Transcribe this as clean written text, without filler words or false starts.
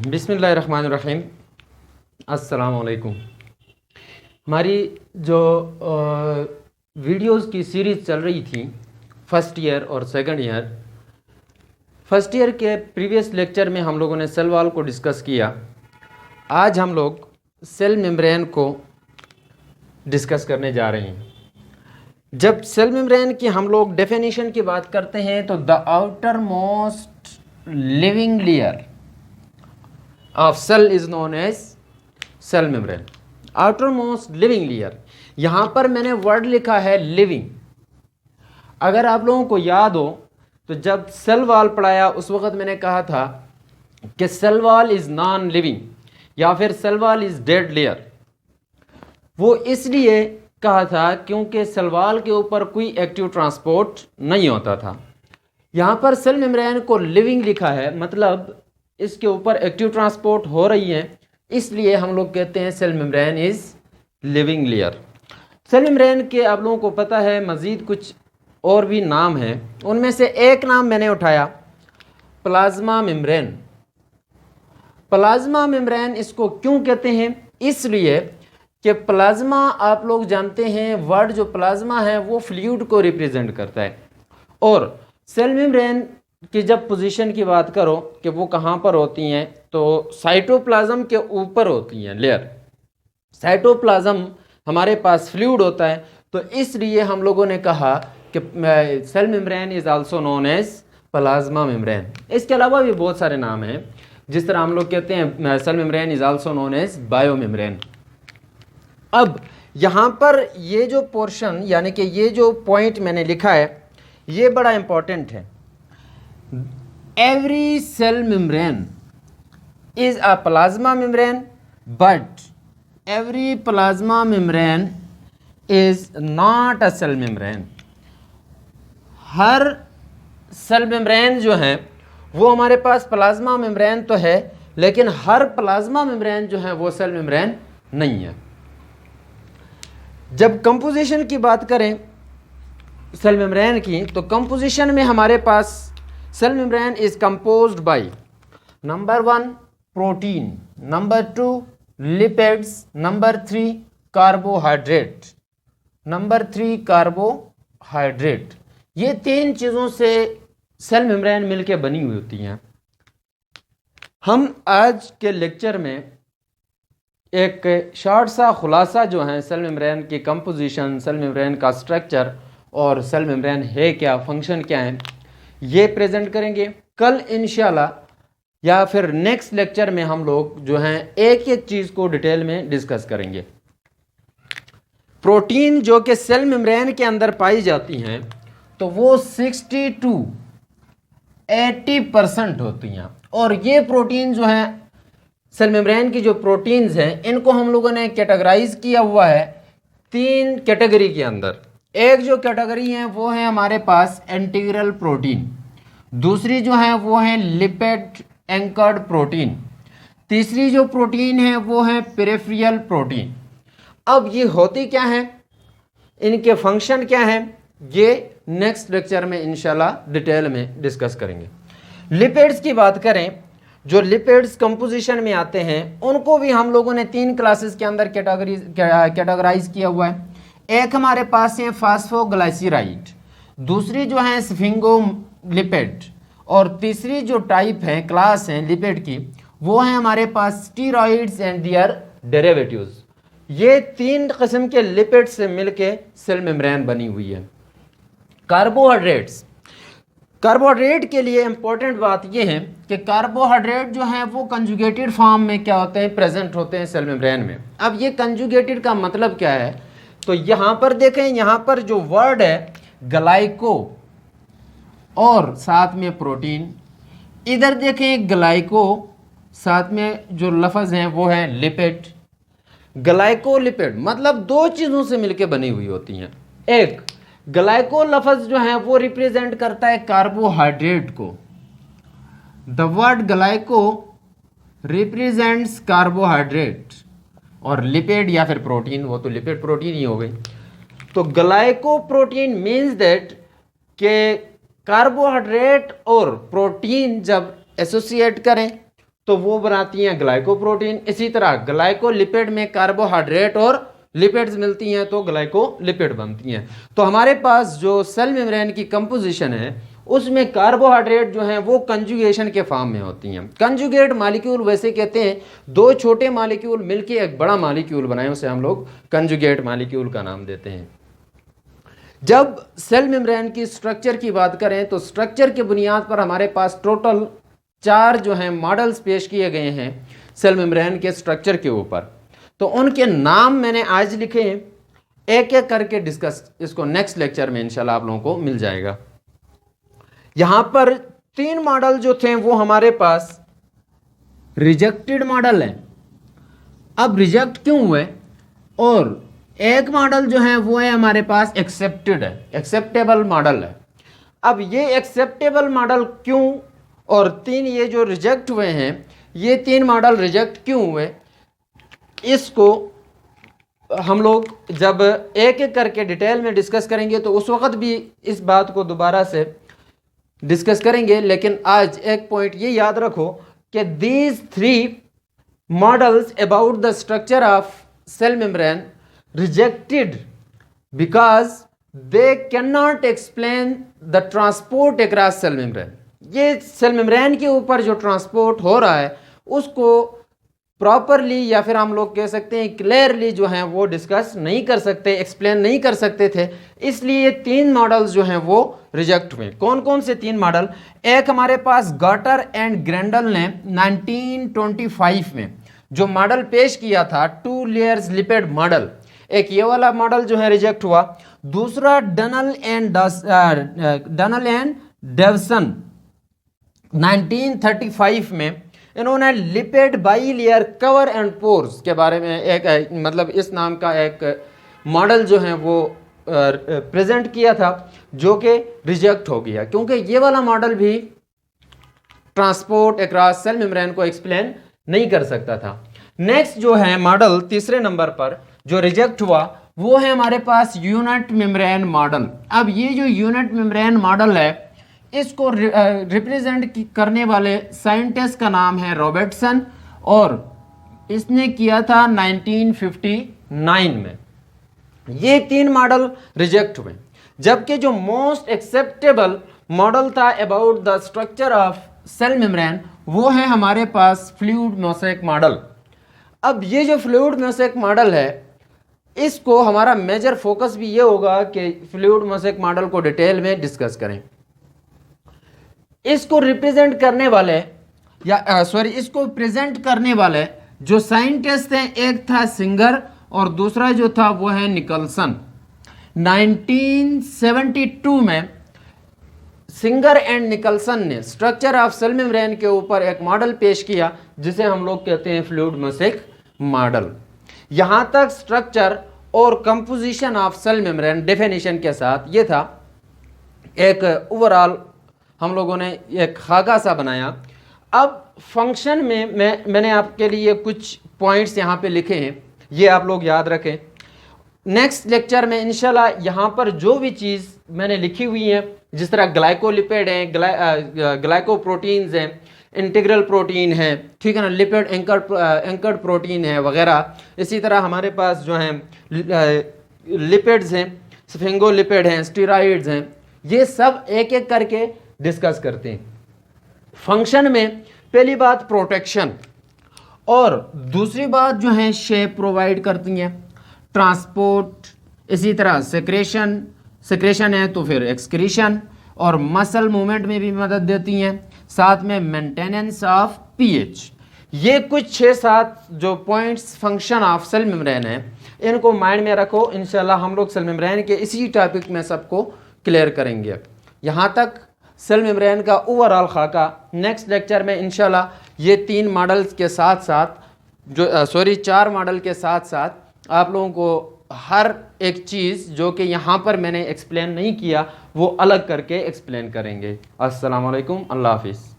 बिस्मिल्लाहिर्रहमानिर्रहीम। अस्सलाम वालेकुम। हमारी जो वीडियोस की सीरीज़ चल रही थी फर्स्ट ईयर और सेकंड ईयर, फर्स्ट ईयर के प्रीवियस लेक्चर में हम लोगों ने सेल वॉल को डिस्कस किया। आज हम लोग सेल मेम्ब्रेन को डिस्कस करने जा रहे हैं। जब सेल मेम्ब्रेन की हम लोग डेफिनेशन की बात करते हैं तो the outer most living layer of cell is known as cell membrane. Outer most living layer, यहाँ पर मैंने वर्ड लिखा है लिविंग। अगर आप लोगों को याद हो तो जब सेल वॉल पढ़ाया उस वक्त मैंने कहा था कि cell wall is non living या फिर cell wall is dead layer. वो इसलिए कहा था क्योंकि सेल वॉल के ऊपर कोई एक्टिव ट्रांसपोर्ट नहीं होता था। यहाँ पर सेल मेम्ब्रेन को लिविंग लिखा है, मतलब इसके ऊपर एक्टिव ट्रांसपोर्ट हो रही है, इसलिए हम लोग कहते हैं cell membrane is living layer. Cell membrane के आप लोगों को पता है मज़ीद कुछ और भी नाम हैं, उनमें से एक नाम मैंने उठाया प्लाज्मा मेम्ब्रेन। प्लाज्मा मेम्ब्रेन इसको क्यों कहते हैं? इसलिए कि प्लाज्मा, आप लोग जानते हैं वर्ड जो प्लाज्मा है वो फ्लूइड को रिप्रेजेंट करता है, और सेल मेम्ब्रेन की जब पोजीशन की बात करो कि वो कहाँ पर होती हैं तो साइटोप्लाज्म के ऊपर होती हैं लेयर। साइटोप्लाज्म हमारे पास फ्लूइड होता है, तो इसलिए हम लोगों ने कहा कि cell membrane is also known as plasma membrane. इसके अलावा भी बहुत सारे नाम हैं, जिस तरह हम लोग कहते हैं cell membrane is also known as bio membrane. अब यहाँ पर ये जो पोर्शन यानी कि ये जो पॉइंट मैंने लिखा है ये बड़ा इंपॉर्टेंट है। Every cell membrane is a plasma membrane, but every plasma membrane is not a cell membrane. हर सेल मेम्ब्रेन जो है वो हमारे पास प्लाज्मा मेम्ब्रेन तो है, लेकिन हर प्लाज्मा मेम्ब्रेन जो है वो सेल मेम्ब्रेन नहीं है। जब कंपोजिशन की बात करें सेल मेम्ब्रेन की, तो कंपोजिशन में हमारे पास cell membrane is composed by number 1 protein, number 2 lipids, number 3 carbohydrate, number 3 carbohydrate. ये तीन चीज़ों से सेल मेम्ब्रेन मिलके बनी हुई होती हैं। हम आज के लेक्चर में एक शॉर्ट सा खुलासा जो है सेल मेम्ब्रेन की कंपोजिशन, सेल मेम्ब्रेन का स्ट्रक्चर और सेल मेम्ब्रेन है क्या, फंक्शन क्या है, ये प्रेजेंट करेंगे। कल इंशाल्लाह या फिर नेक्स्ट लेक्चर में हम लोग जो हैं एक एक चीज़ को डिटेल में डिस्कस करेंगे। प्रोटीन जो कि सेल मेम्ब्रेन के अंदर पाई जाती हैं तो वो 60 to 80% होती हैं, और ये प्रोटीन जो हैं सेल मेम्ब्रेन की जो प्रोटीन्स हैं इनको हम लोगों ने कैटेगराइज किया हुआ है 3 कैटेगरी के अंदर। एक जो कैटेगरी है वो है हमारे पास इंटीग्रल प्रोटीन, दूसरी जो है वो है लिपिड एंकर्ड प्रोटीन, तीसरी जो प्रोटीन है वो है पेरिफेरल प्रोटीन। अब ये होती क्या है, इनके फंक्शन क्या है, ये नेक्स्ट लेक्चर में इंशाल्लाह डिटेल में डिस्कस करेंगे। लिपिड्स की बात करें, जो लिपिड्स कंपोजिशन में आते हैं उनको भी हम लोगों ने 3 क्लासेस के अंदर कैटेगराइज किया हुआ है। एक हमारे पास है फास्फोग्लाइसराइड, दूसरी जो है स्फिंगोलिपिड, और तीसरी जो टाइप है क्लास है लिपिड की वो है हमारे पास स्टीरॉइड्स एंड दियर डेरिवेटिव्स। ये 3 किस्म के लिपिड से मिलके सेल मेम्ब्रेन बनी हुई है। कार्बोहाइड्रेट्स, कार्बोहाइड्रेट के लिए इंपॉर्टेंट बात यह है कि कार्बोहाइड्रेट जो है वो कंजुगेटेड फॉर्म में क्या होते हैं, प्रेजेंट होते हैं सेल मेम्ब्रेन में। अब ये कंजुगेटेड का मतलब क्या है, तो यहाँ पर देखें, यहाँ पर जो वर्ड है ग्लाइको और साथ में प्रोटीन, इधर देखें ग्लाइको साथ में जो लफ्ज़ हैं वो है लिपिड। ग्लाइको लिपिड मतलब 2 चीज़ों से मिलके बनी हुई होती हैं। एक ग्लाइको लफ्ज़ जो है वो रिप्रेजेंट करता है कार्बोहाइड्रेट को, the word glyco represents carbohydrate, और लिपिड या फिर प्रोटीन, वो तो लिपिड प्रोटीन ही हो गई। तो ग्लाइकोप्रोटीन मीन्स दैट के कार्बोहाइड्रेट और प्रोटीन जब एसोसिएट करें तो वो बनाती हैं ग्लाइकोप्रोटीन। इसी तरह ग्लाइकोलिपिड में कार्बोहाइड्रेट और लिपिड्स मिलती हैं तो ग्लाइकोलिपिड बनती हैं। तो हमारे पास जो सेल मेम्ब्रेन की कंपोजिशन है उसमें कार्बोहाइड्रेट जो हैं वो कंजुगेशन के फॉर्म में होती हैं। कंजुगेट मॉलिक्यूल वैसे कहते हैं दो छोटे मॉलिक्यूल मिलके एक बड़ा मॉलिक्यूल बनाए, उसे हम लोग कंजुगेट मॉलिक्यूल का नाम देते हैं। जब सेल मेम्ब्रेन की स्ट्रक्चर की बात करें तो स्ट्रक्चर के बुनियाद पर हमारे पास टोटल 4 जो हैं मॉडल्स पेश किए गए हैं सेल मेम्ब्रेन के स्ट्रक्चर के ऊपर। तो उनके नाम मैंने आज लिखे हैं, एक एक करके डिस्कस इसको नेक्स्ट लेक्चर में इंशाल्लाह आप लोगों को मिल जाएगा। यहां पर 3 मॉडल जो थे वो हमारे पास रिजेक्टेड मॉडल है। अब रिजेक्ट क्यों हुए, और एक मॉडल जो है वो है हमारे पास एक्सेप्टेड है, एक्सेप्टेबल मॉडल है। अब ये एक्सेप्टेबल मॉडल क्यों, और 3 ये जो रिजेक्ट हुए हैं ये 3 मॉडल रिजेक्ट क्यों हुए, इसको हम लोग जब एक एक करके डिटेल में डिस्कस करेंगे तो उस वक्त भी इस बात को दोबारा से डिस्कस करेंगे। लेकिन आज एक पॉइंट ये याद रखो कि these 3 models about the structure of cell membrane rejected because they can not explain the transport across cell membrane. ये सेल मेम्ब्रेन के ऊपर जो ट्रांसपोर्ट हो रहा है उसको प्रॉपरली या फिर हम लोग कह सकते हैं क्लियरली जो हैं वो डिस्कस नहीं कर सकते, एक्सप्लेन नहीं कर सकते थे, इसलिए 3 मॉडल्स जो हैं वो रिजेक्ट हुए। कौन कौन से 3 मॉडल, एक हमारे पास गाटर एंड ग्रेंडल ने 1925 में जो मॉडल पेश किया था 2 लेयर्स लिपिड मॉडल, एक ये वाला मॉडल जो है रिजेक्ट हुआ। दूसरा डनल एंड डेवसन 1935 में इन्होंने lipid by layer cover and pores के बारे में एक मतलब इस नाम का एक मॉडल जो है वो प्रेजेंट किया था, जो कि रिजेक्ट हो गया क्योंकि ये वाला मॉडल भी ट्रांसपोर्ट अक्रॉस सेल मेम्ब्रेन को एक्सप्लेन नहीं कर सकता था। नेक्स्ट जो है मॉडल तीसरे नंबर पर जो रिजेक्ट हुआ वो है हमारे पास यूनिट मेम्ब्रेन मॉडल। अब ये जो यूनिट मेम्ब्रेन मॉडल है इसको रिप्रेजेंट करने वाले साइंटिस्ट का नाम है रॉबर्टसन और इसने किया था 1959 में। ये 3 मॉडल रिजेक्ट हुए, जबकि जो मोस्ट एक्सेप्टेबल मॉडल था about the structure of cell membrane वो है हमारे पास फ्लूइड मोज़ेक मॉडल। अब ये जो फ्लूइड मोज़ेक मॉडल है इसको हमारा मेजर फोकस भी ये होगा कि फ्लूइड मोज़ेक मॉडल को डिटेल में डिस्कस करें। इसको रिप्रेजेंट करने वाले इसको प्रेजेंट करने वाले जो साइंटिस्ट हैं, एक था सिंगर और दूसरा जो था वो है निकलसन। 1972 में सिंगर एंड निकलसन ने स्ट्रक्चर ऑफ सेल मेम्ब्रेन के ऊपर एक मॉडल पेश किया जिसे हम लोग कहते हैं फ्लूइड मोज़ेक मॉडल। यहां तक स्ट्रक्चर और composition of cell membrane definition के साथ ये था, एक ओवरऑल हम लोगों ने एक खाका सा बनाया। अब फंक्शन में मैंने आपके लिए कुछ पॉइंट्स यहाँ पे लिखे हैं, ये आप लोग याद रखें। नेक्स्ट लेक्चर में इंशाल्लाह यहाँ पर जो भी चीज़ मैंने लिखी हुई है, जिस तरह ग्लाइकोलिपिड हैं, ग्लाइकोप्रोटीन्स हैं, इंटीग्रल प्रोटीन है, ठीक है ना, लिपिड एंकर्ड प्रोटीन है वगैरह। इसी तरह हमारे पास जो हैं लिपिड्स हैं, स्फिंगोलिपिड हैं, स्टेरॉइड्स हैं, ये सब एक एक करके डिस्कस करते हैं। फंक्शन में पहली बात प्रोटेक्शन और दूसरी बात जो है शेप प्रोवाइड करती हैं, ट्रांसपोर्ट, इसी तरह सेक्रेशन है तो फिर एक्सक्रीशन और मसल मूवमेंट में भी मदद देती हैं, साथ में मेंटेनेंस ऑफ पीएच। ये कुछ 6-7 जो points function of cell membrane है इनको माइंड में रखो। इंशाल्लाह हम लोग सेल मेम्ब्रेन के इसी टॉपिक में सबको क्लियर करेंगे। यहाँ तक सेल मेम्ब्रेन का ओवरऑल खाका। नेक्स्ट लेक्चर में इंशाल्लाह ये 3 मॉडल्स के साथ साथ जो 4 मॉडल के साथ साथ आप लोगों को हर एक चीज़ जो कि यहाँ पर मैंने एक्सप्लेन नहीं किया वो अलग करके एक्सप्लेन करेंगे। अस्सलाम वालेकुम, अल्लाह हाफिज़।